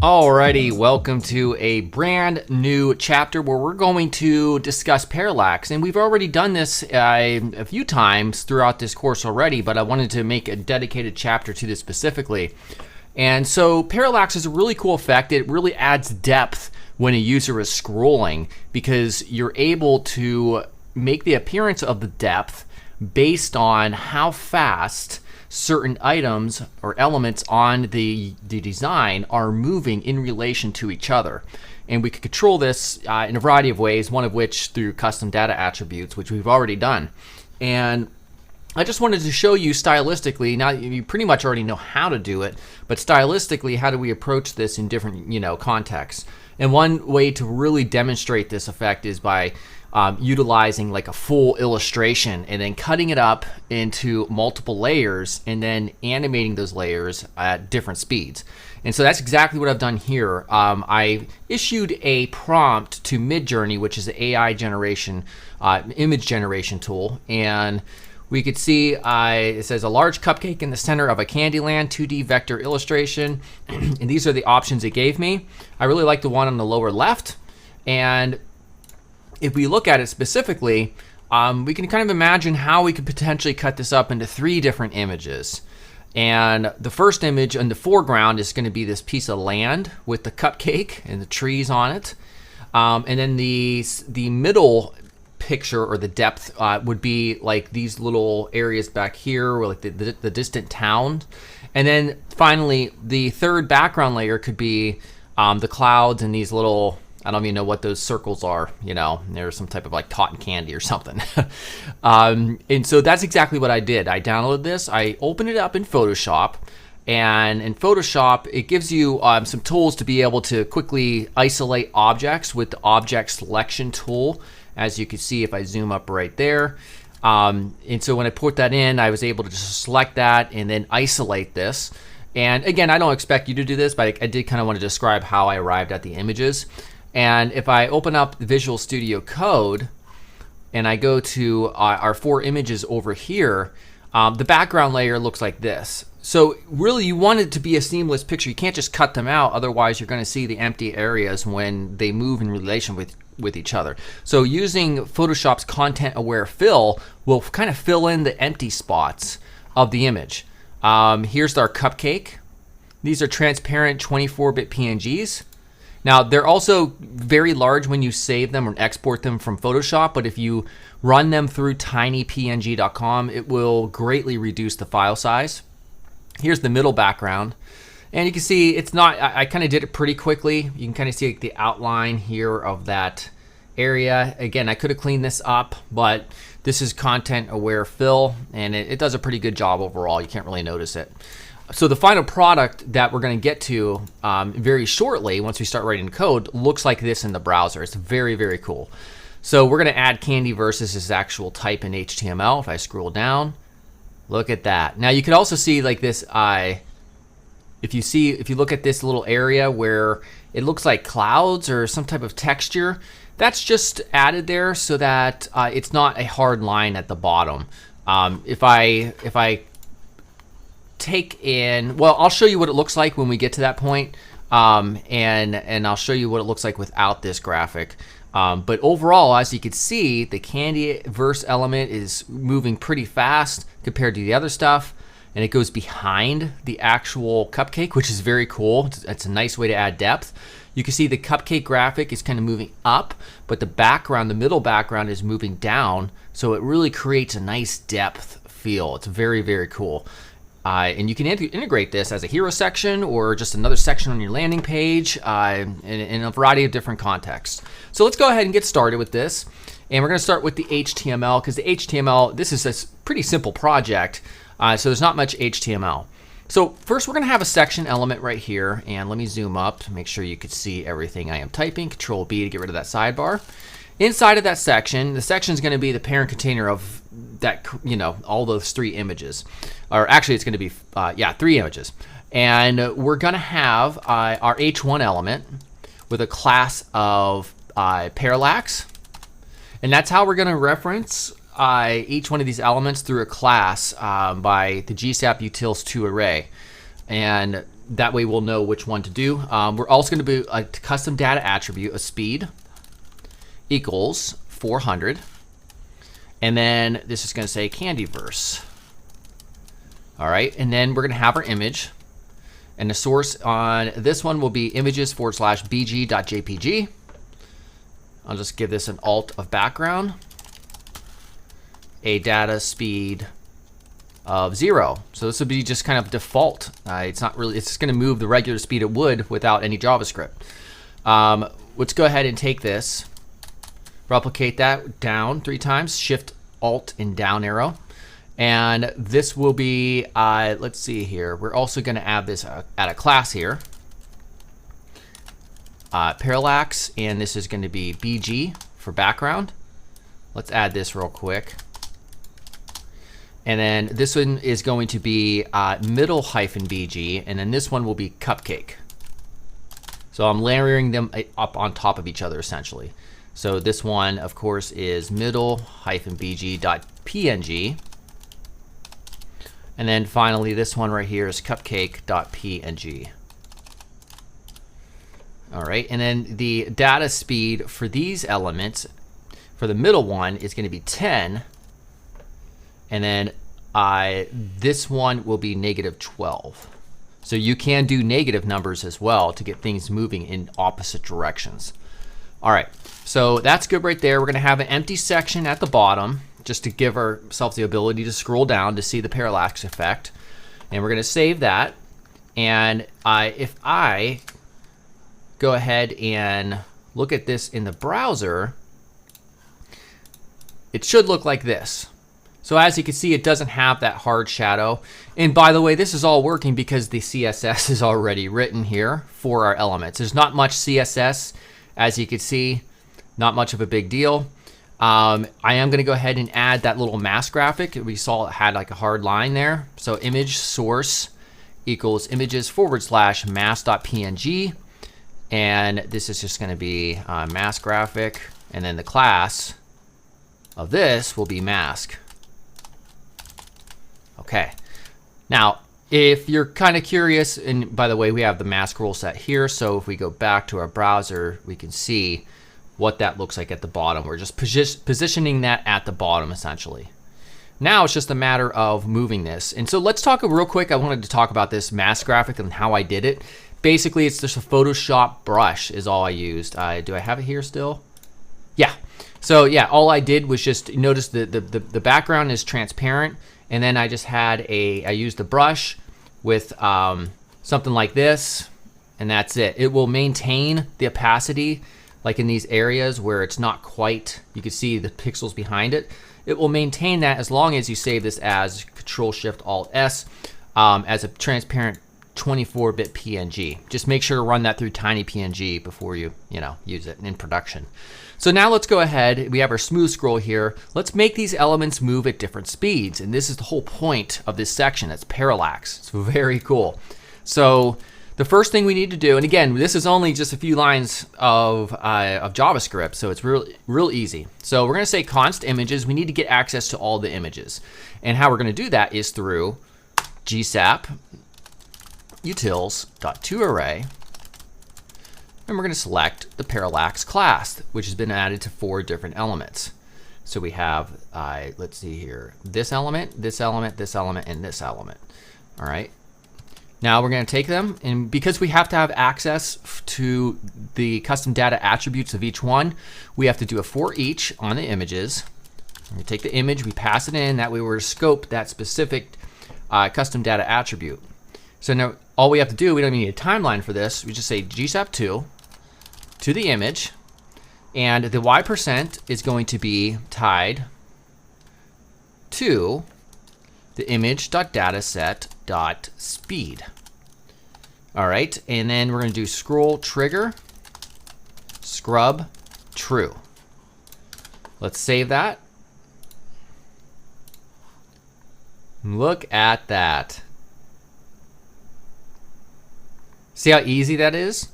Alrighty, welcome to a brand new chapter where we're going to discuss parallax. And we've already done this a few times throughout this course already, but I wanted to make a dedicated chapter to this specifically. And so parallax is a really cool effect. It really adds depth when a user is scrolling because you're able to make the appearance of the depth based on how fast certain items or elements on the design are moving in relation to each other. And we could control this in a variety of ways, one of which through custom data attributes, which we've already done. And I just wanted to show you stylistically, now you pretty much already know how to do it, but stylistically, how do we approach this in different contexts? And one way to really demonstrate this effect is by utilizing like a full illustration and then cutting it up into multiple layers and then animating those layers at different speeds. And so that's exactly what I've done here. I issued a prompt to Midjourney, which is an AI generation, image generation tool, and we could see it says a large cupcake in the center of a Candyland 2D vector illustration. And these are the options it gave me. I really like the one on the lower left. And if we look at it specifically, we can kind of imagine how we could potentially cut this up into 3 different images. And the first image in the foreground is going to be this piece of land with the cupcake and the trees on it. And then the middle picture or the depth would be like these little areas back here, or like the distant town. And then finally, the third background layer could be the clouds and these little, I don't even know what those circles are, there's some type of like cotton candy or something. And so that's exactly what I did. I downloaded this, I opened it up in Photoshop, and in Photoshop, it gives you some tools to be able to quickly isolate objects with the object selection tool. As you can see, if I zoom up right there. And so when I put that in, I was able to just select that and then isolate this. And again, I don't expect you to do this, but I did kind of want to describe how I arrived at the images. And if I open up Visual Studio Code and I go to our 4 images over here, the background layer looks like this. So really you want it to be a seamless picture. You can't just cut them out, otherwise you're going to see the empty areas when they move in relation with each other. So using Photoshop's content aware fill will kind of fill in the empty spots of the image. Here's our cupcake. These are transparent 24-bit PNGs. Now, they're also very large when you save them or export them from Photoshop, but if you run them through tinypng.com, it will greatly reduce the file size. Here's the middle background. And you can see it's not, I kind of did it pretty quickly. You can kind of see the outline here of that area. Again, I could have cleaned this up, but this is content aware fill, and it does a pretty good job overall. You can't really notice it. So the final product that we're going to get to very shortly, once we start writing code, looks like this in the browser. It's very, very cool. So we're going to add candy versus its actual type in HTML. If I scroll down, look at that. Now you can also see like this. If you look at this little area where it looks like clouds or some type of texture, that's just added there so that it's not a hard line at the bottom. If I take in, well, I'll show you what it looks like when we get to that point, and I'll show you what it looks like without this graphic. But overall, as you can see, the candy verse element is moving pretty fast compared to the other stuff, and it goes behind the actual cupcake, which is very cool. It's a nice way to add depth. You can see the cupcake graphic is kind of moving up, but the background, the middle background, is moving down, so it really creates a nice depth feel. It's very, very cool. And you can integrate this as a hero section or just another section on your landing page in a variety of different contexts. So let's go ahead and get started with this. And we're going to start with the HTML, because the HTML, this is a pretty simple project, so there's not much HTML. So first we're going to have a section element right here, and let me zoom up to make sure you can see everything I am typing. Control B to get rid of that sidebar. Inside of that section, the section is going to be the parent container of that, all those 3 images. Or actually, it's going to be, 3 images. And we're going to have our H1 element with a class of Parallax. And that's how we're going to reference each one of these elements through a class by the GSAP utils2 array. And that way we'll know which one to do. We're also going to do a custom data attribute of speed equals 400. And then this is going to say Candyverse. All right, and then we're going to have our image. And the source on this one will be images/bg.jpg. I'll just give this an alt of background. A data speed of 0. So this would be just kind of default. It's not really, it's just going to move the regular speed it would without any JavaScript. Let's go ahead and take this, replicate that down 3 times, Shift, Alt, and down arrow. And this will be, let's see here. We're also going to add this, add a class here. Parallax, and this is going to be BG for background. Let's add this real quick. And then this one is going to be middle-BG, and then this one will be cupcake. So I'm layering them up on top of each other essentially. So this one, of course, is middle-bg.png. And then finally, this one right here is cupcake.png. All right, and then the data speed for these elements, for the middle one, is going to be 10. And then this one will be -12. So you can do negative numbers as well to get things moving in opposite directions. All right, so that's good right there. We're going to have an empty section at the bottom just to give ourselves the ability to scroll down to see the parallax effect. And we're going to save that. And if I go ahead and look at this in the browser, it should look like this. So as you can see, it doesn't have that hard shadow. And by the way, this is all working because the CSS is already written here for our elements. There's not much CSS, as you can see, not much of a big deal. I am going to go ahead and add that little mask graphic. We saw it had like a hard line there. So image source equals images/mask.png. And this is just going to be mask graphic. And then the class of this will be mask. Okay, now if you're kind of curious, and by the way, we have the mask rule set here, so if we go back to our browser, we can see what that looks like at the bottom. We're just positioning that at the bottom essentially. Now it's just a matter of moving this. And so let's talk real quick. I wanted to talk about this mask graphic and how I did it. Basically, it's just a Photoshop brush is all I used. Do I have it here still? Yeah. So yeah, all I did was just notice the background is transparent. And then I just had I used the brush with something like this, and that's it. It will maintain the opacity, like in these areas where it's not quite, you can see the pixels behind it. It will maintain that as long as you save this as Control-Shift-Alt-S as a transparent 24-bit PNG. Just make sure to run that through TinyPNG before you use it in production. So now let's go ahead. We have our smooth scroll here. Let's make these elements move at different speeds. And this is the whole point of this section. It's parallax. It's very cool. So the first thing we need to do, and again, this is only just a few lines of JavaScript, so it's real easy. So we're going to say const images. We need to get access to all the images. And how we're going to do that is through gsap utils.toArray. And we're going to select the parallax class, which has been added to 4 different elements. So we have, let's see here, this element, this element, this element, and this element. All right. Now we're going to take them, and because we have to have access to the custom data attributes of each one, we have to do a for each on the images. We take the image, we pass it in, that way we're to scope that specific custom data attribute. So now all we have to do, we don't even need a timeline for this. We just say gsap2 to the image, and the y% is going to be tied to the image.dataset.speed. All right, and then we're going to do scroll trigger scrub true. Let's save that. Look at that. See how easy that is?